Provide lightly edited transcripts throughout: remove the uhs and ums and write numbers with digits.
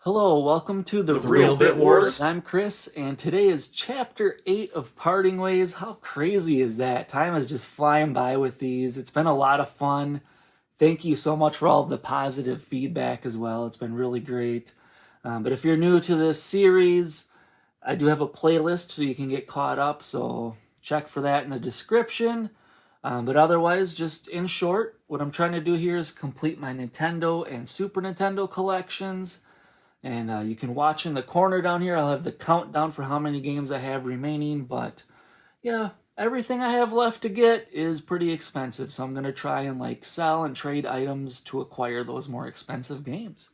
Hello, welcome to the Real Bit Wars. I'm Chris, and today is Chapter 8 of Parting Ways. How crazy is that? Time is just flying by with these. It's been a lot of fun. Thank you so much for all of the positive feedback as well. It's been really great. But if you're new to this series, I do have a playlist so you can get caught up, so check for that in the description. But otherwise, just in short, what I'm trying to do here is complete my Nintendo and Super Nintendo collections. And you can watch in the corner down here. I'll have the countdown for how many games I have remaining. But yeah, everything I have left to get is pretty expensive. So I'm going to try and sell and trade items to acquire those more expensive games.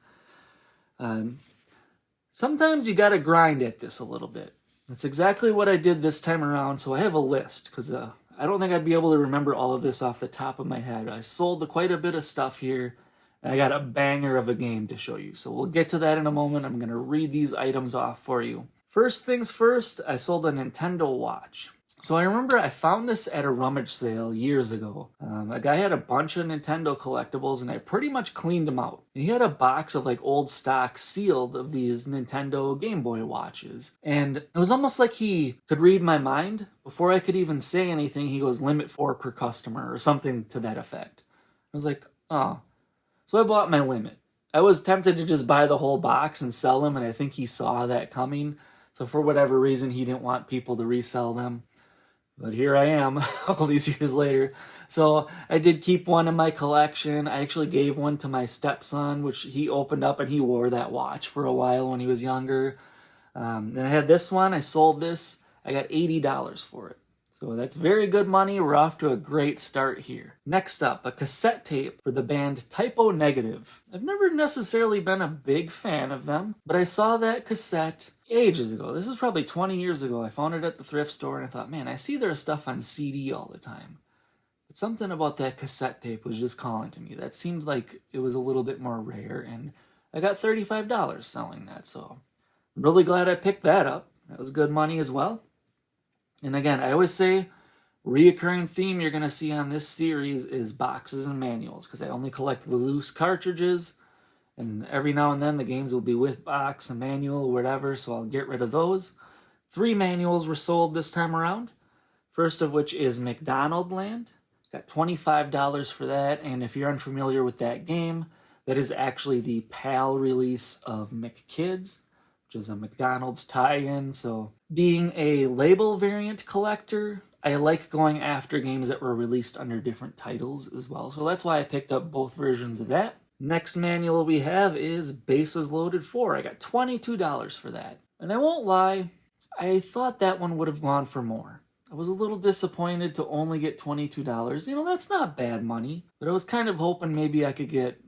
Sometimes you got to grind at this a little bit. That's exactly what I did this time around. So I have a list because I don't think I'd be able to remember all of this off the top of my head. I sold quite a bit of stuff here. And I got a banger of a game to show you. So we'll get to that in a moment. I'm going to read these items off for you. First things first, I sold a Nintendo Watch. So I remember I found this at a rummage sale years ago. A guy had a bunch of Nintendo collectibles and I pretty much cleaned them out. And he had a box of old stock sealed of these Nintendo Game Boy watches. And it was almost like he could read my mind. Before I could even say anything, he goes, limit 4 per customer or something to that effect. I was like, oh. So I bought my limit. I was tempted to just buy the whole box and sell them, and I think he saw that coming. So for whatever reason, he didn't want people to resell them. But here I am, all these years later. So I did keep one in my collection. I actually gave one to my stepson, which he opened up, and he wore that watch for a while when he was younger. Then I had this one. I sold this. I got $80 for it. So that's very good money. We're off to a great start here. Next up, a cassette tape for the band Type O Negative. I've never necessarily been a big fan of them, but I saw that cassette ages ago. This was probably 20 years ago. I found it at the thrift store and I thought, man, I see their stuff on CD all the time. But something about that cassette tape was just calling to me. That seemed like it was a little bit more rare, and I got $35 selling that, so I'm really glad I picked that up. That was good money as well. And again, I always say, reoccurring theme you're going to see on this series is boxes and manuals, because I only collect the loose cartridges, and every now and then the games will be with box and manual or whatever, so I'll get rid of those. 3 manuals were sold this time around, first of which is McDonald Land. Got $25 for that, and if you're unfamiliar with that game, that is actually the PAL release of McKids, which is a McDonald's tie-in. So being a label variant collector, I like going after games that were released under different titles as well. So that's why I picked up both versions of that. Next manual we have is Bases Loaded 4. I got $22 for that. And I won't lie, I thought that one would have gone for more. I was a little disappointed to only get $22. That's not bad money. But I was kind of hoping maybe I could get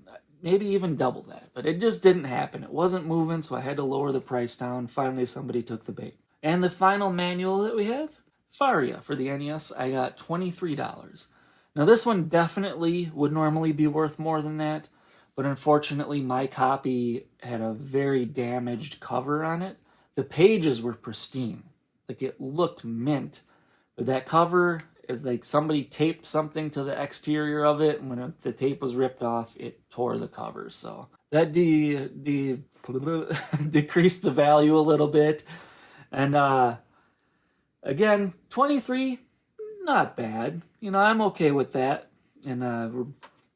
maybe even double that. But it just didn't happen. It wasn't moving, so I had to lower the price down. Finally, somebody took the bait. And the final manual that we have, Faria for the NES, I got $23. Now this one definitely would normally be worth more than that, but unfortunately my copy had a very damaged cover on it. The pages were pristine. It looked mint, but that cover is somebody taped something to the exterior of it, and when the tape was ripped off, it tore the cover. So that decreased the value a little bit. And again, 23, not bad. I'm okay with that. And we're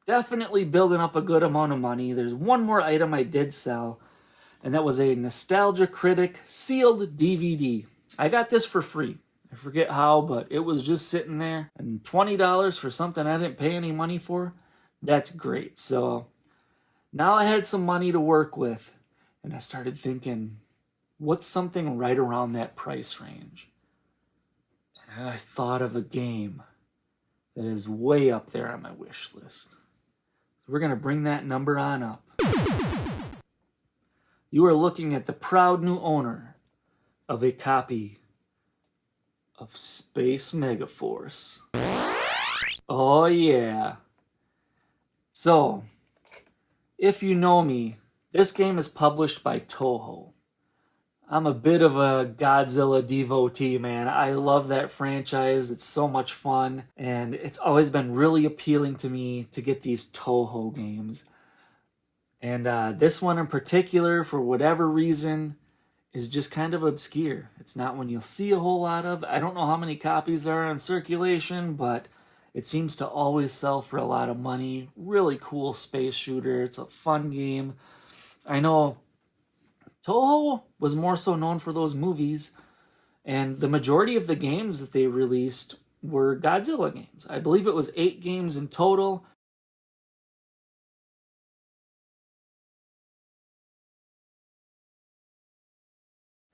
definitely building up a good amount of money. There's one more item I did sell, and that was a Nostalgia Critic sealed DVD. I got this for free. I forget how, but it was just sitting there. And $20 for something I didn't pay any money for, that's great. So now I had some money to work with, and I started thinking, what's something right around that price range? And I thought of a game that is way up there on my wish list. So we're going to bring that number on up. You are looking at the proud new owner of a copy of Space Megaforce. Oh yeah. So, if you know me, this game is published by Toho. I'm a bit of a Godzilla devotee, man. I love that franchise. It's so much fun, and it's always been really appealing to me to get these Toho games. And this one in particular, for whatever reason, is just kind of obscure. It's not one you'll see a whole lot of. I don't know how many copies there are in circulation, but it seems to always sell for a lot of money. Really cool space shooter. It's a fun game. I know Toho was more so known for those movies, and the majority of the games that they released were Godzilla games. I believe it was 8 games in total.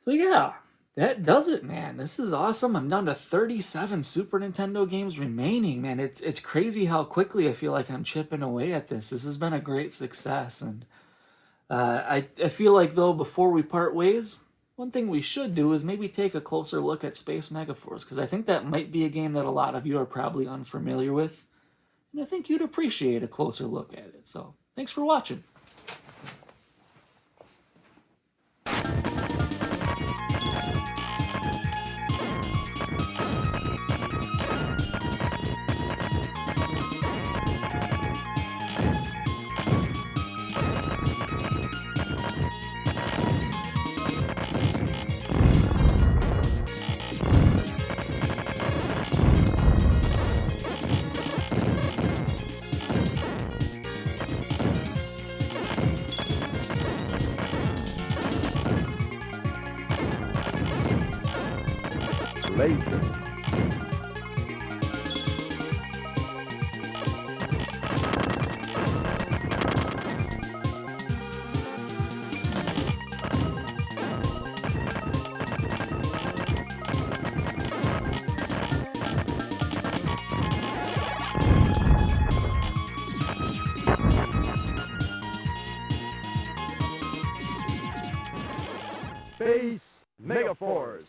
So yeah, that does it, man. This is awesome. I'm down to 37 Super Nintendo games remaining, man. It's crazy how quickly I feel like I'm chipping away at this. This has been a great success, and I feel like though before we part ways, one thing we should do is maybe take a closer look at Space Megaforce because I think that might be a game that a lot of you are probably unfamiliar with, and I think you'd appreciate a closer look at it. So thanks for watching. Laser. Space Megaforce.